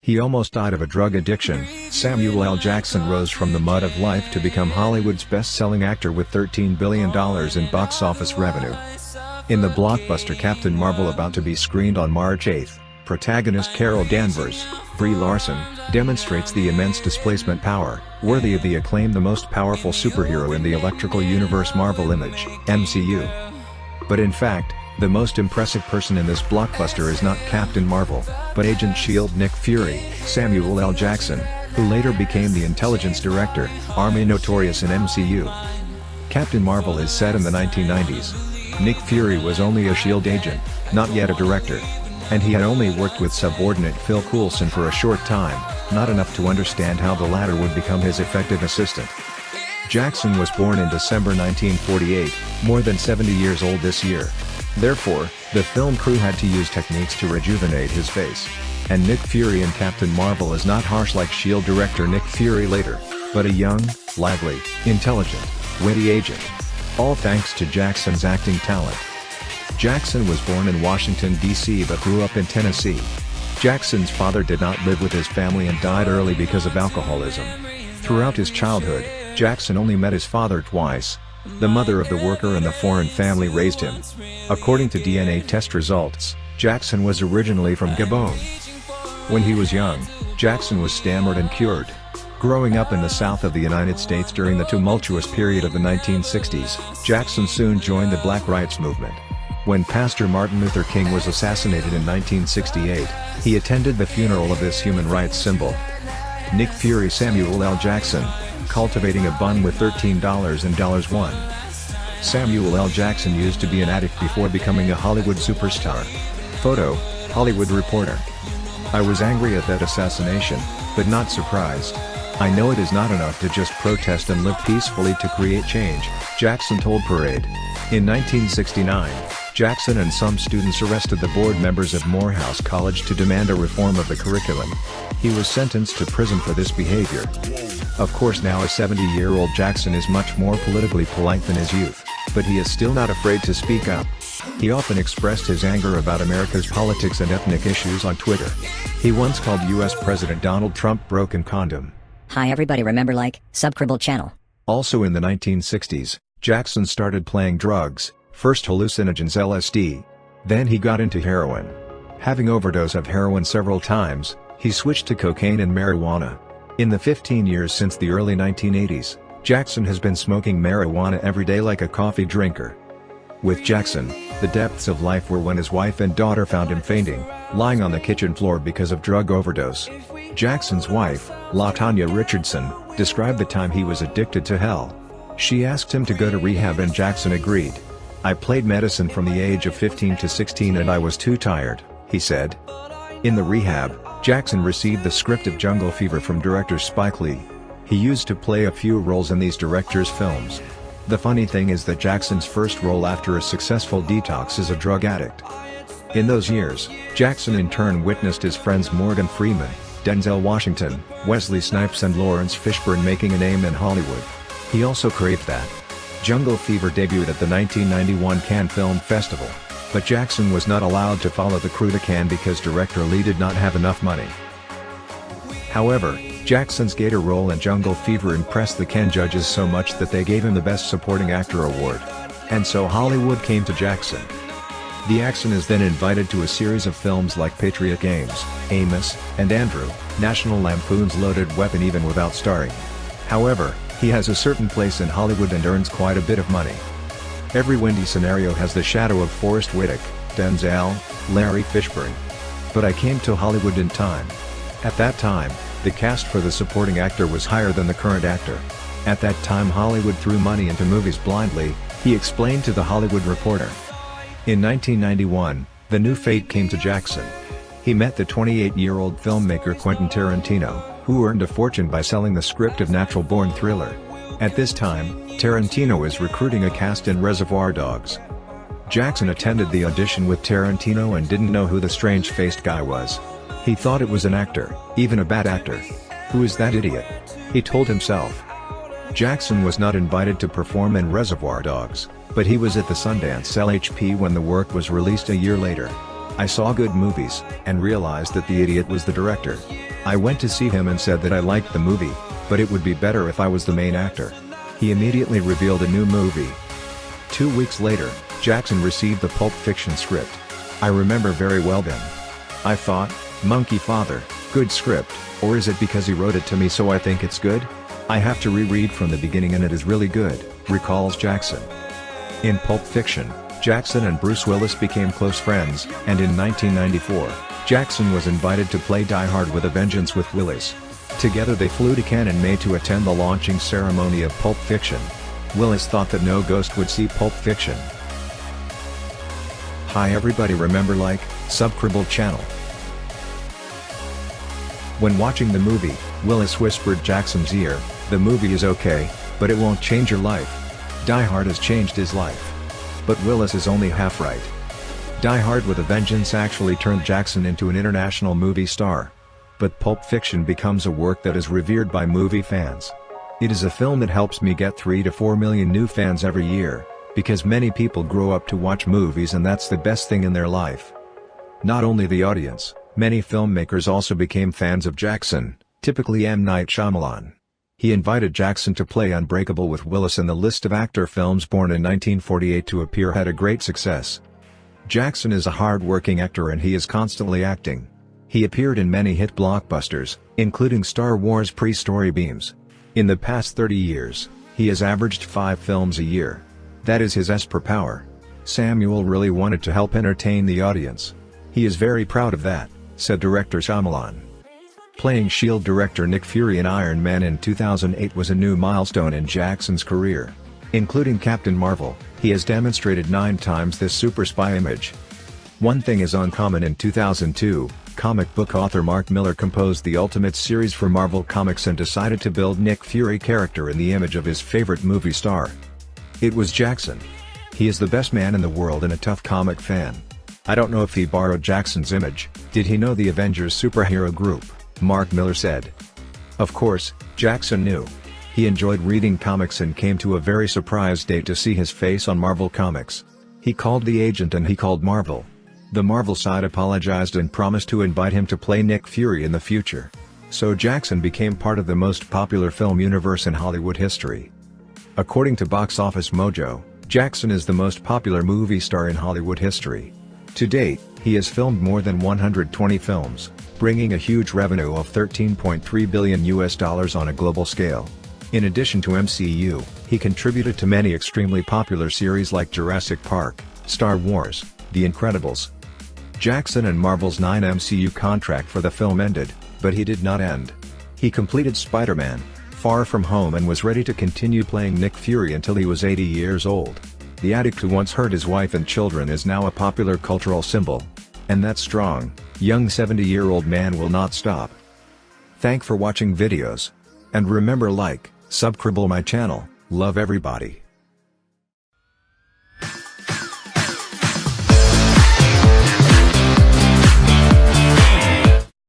He almost died of a drug addiction. Samuel L. Jackson rose from the mud of life to become Hollywood's best-selling actor with $13 billion in box office revenue. In the blockbuster Captain Marvel, about to be screened on March 8, protagonist Carol Danvers, Brie Larson, demonstrates the immense displacement power, worthy of the acclaim the most powerful superhero in the electrical universe Marvel Image, MCU. But in fact, the most impressive person in this blockbuster is not Captain Marvel, but Agent S.H.I.E.L.D. Nick Fury, Samuel L. Jackson, who later became the intelligence director, Army Notorious in MCU. Captain Marvel is set in the 1990s. Nick Fury was only a S.H.I.E.L.D. agent, not yet a director. And he had only worked with subordinate Phil Coulson for a short time, not enough to understand how the latter would become his effective assistant. Jackson was born in December 1948, more than 70 years old this year. Therefore, the film crew had to use techniques to rejuvenate his face. And Nick Fury in Captain Marvel is not harsh like S.H.I.E.L.D. director Nick Fury later, but a young, lively, intelligent, witty agent. All thanks to Jackson's acting talent. Jackson was born in Washington, D.C. but grew up in Tennessee. Jackson's father did not live with his family and died early because of alcoholism. Throughout his childhood, Jackson only met his father twice. The mother of the worker and the foreign family raised him. According to DNA test results, Jackson was originally from Gabon. When he was young, Jackson was stammered and cured. Growing up in the south of the United States during the tumultuous period of the 1960s, Jackson soon joined the Black Rights Movement. When Pastor Martin Luther King was assassinated in 1968, he attended the funeral of this human rights symbol. Nick Fury Samuel L. Jackson, cultivating a bun with $13 and $1. Samuel L. Jackson used to be an addict before becoming a Hollywood superstar. Photo, Hollywood Reporter. I was angry at that assassination, but not surprised. I know it is not enough to just protest and live peacefully to create change, Jackson told Parade. In 1969, Jackson and some students arrested the board members of Morehouse College to demand a reform of the curriculum. He was sentenced to prison for this behavior. Of course, now a 70-year-old Jackson is much more politically polite than his youth, but he is still not afraid to speak up. He often expressed his anger about America's politics and ethnic issues on Twitter. He once called U.S. President Donald Trump broken condom. Hi everybody, remember like, subscribe channel. Also in the 1960s, Jackson started playing drugs, first hallucinogens LSD. Then he got into heroin. Having overdosed of heroin several times, he switched to cocaine and marijuana. In the 15 years since the early 1980s, Jackson has been smoking marijuana every day like a coffee drinker. With Jackson, the depths of life were when his wife and daughter found him fainting, lying on the kitchen floor because of drug overdose. Jackson's wife, LaTanya Richardson, described the time he was addicted to hell. She asked him to go to rehab and Jackson agreed. I played medicine from the age of 15 to 16 and I was too tired, he said. In the rehab, Jackson received the script of Jungle Fever from director Spike Lee. He used to play a few roles in these directors' films. The funny thing is that Jackson's first role after a successful detox is a drug addict. In those years, Jackson in turn witnessed his friends Morgan Freeman, Denzel Washington, Wesley Snipes and Lawrence Fishburne making a name in Hollywood. He also craved that. Jungle Fever debuted at the 1991 Cannes Film Festival, but Jackson was not allowed to follow the crew to Cannes because director Lee did not have enough money. However, Jackson's Gator role in Jungle Fever impressed the Cannes judges so much that they gave him the Best Supporting Actor award. And so Hollywood came to Jackson. The actor is then invited to a series of films like Patriot Games, Amos, and Andrew, National Lampoon's Loaded Weapon even without starring. However, he has a certain place in Hollywood and earns quite a bit of money. Every Wendy scenario has the shadow of Forrest Whitaker, Denzel, Larry Fishburne. But I came to Hollywood in time. At that time, the cast for the supporting actor was higher than the current actor. At that time Hollywood threw money into movies blindly, he explained to The Hollywood Reporter. In 1991, the new fate came to Jackson. He met the 28-year-old filmmaker Quentin Tarantino, who earned a fortune by selling the script of Natural Born Thriller. At this time, Tarantino is recruiting a cast in Reservoir Dogs. Jackson attended the audition with Tarantino and didn't know who the strange-faced guy was. He thought it was an actor, even a bad actor. Who is that idiot? He told himself. Jackson was not invited to perform in Reservoir Dogs, but he was at the Sundance LHP when the work was released a year later. I saw good movies, and realized that the idiot was the director. I went to see him and said that I liked the movie, but it would be better if I was the main actor. He immediately revealed a new movie. 2 weeks later, Jackson received the Pulp Fiction script. I remember very well then. I thought, monkey father, good script, or is it because he wrote it to me so I think it's good? I have to reread from the beginning and it is really good, recalls Jackson. In Pulp Fiction, Jackson and Bruce Willis became close friends, and in 1994, Jackson was invited to play Die Hard with a Vengeance with Willis. Together they flew to Cannes in May to attend the launching ceremony of Pulp Fiction. Willis thought that no ghost would see Pulp Fiction. Hi everybody, remember like, subscribe channel. When watching the movie, Willis whispered Jackson's ear, "The movie is okay, but it won't change your life. Die Hard has changed his life." But Willis is only half right. Die Hard with a Vengeance actually turned Jackson into an international movie star. But Pulp Fiction becomes a work that is revered by movie fans. It is a film that helps me get 3 to 4 million new fans every year, because many people grow up to watch movies and that's the best thing in their life. Not only the audience, many filmmakers also became fans of Jackson, typically M. Night Shyamalan. He invited Jackson to play Unbreakable with Willis, and the list of actor films born in 1948 to appear had a great success. Jackson is a hard-working actor and he is constantly acting. He appeared in many hit blockbusters, including Star Wars pre-story beams. In the past 30 years, he has averaged 5 films a year. That is his superpower. Samuel really wanted to help entertain the audience. He is very proud of that, said director Shyamalan. Playing S.H.I.E.L.D. director Nick Fury in Iron Man in 2008 was a new milestone in Jackson's career. Including Captain Marvel, he has demonstrated 9 times this super spy image. One thing is uncommon: in 2002, comic book author Mark Millar composed the Ultimate series for Marvel Comics and decided to build Nick Fury character in the image of his favorite movie star. It was Jackson. He is the best man in the world and a tough comic fan. I don't know if he borrowed Jackson's image. Did he know the Avengers superhero group? Mark Millar said. Of course, Jackson knew. He enjoyed reading comics and came to a very surprised date to see his face on Marvel Comics. He called the agent and he called Marvel. The Marvel side apologized and promised to invite him to play Nick Fury in the future. So Jackson became part of the most popular film universe in Hollywood history. According to Box Office Mojo, Jackson is the most popular movie star in Hollywood history. To date, he has filmed more than 120 films, bringing a huge revenue of $13.3 billion on a global scale. In addition to MCU, he contributed to many extremely popular series like Jurassic Park, Star Wars, The Incredibles. Jackson and Marvel's 9 MCU contract for the film ended, but he did not end. He completed Spider-Man: Far From Home and was ready to continue playing Nick Fury until he was 80 years old. The addict who once hurt his wife and children is now a popular cultural symbol. And that strong, young 70-year-old man will not stop. Thank for watching videos. And remember, like, subscribe my channel. Love everybody.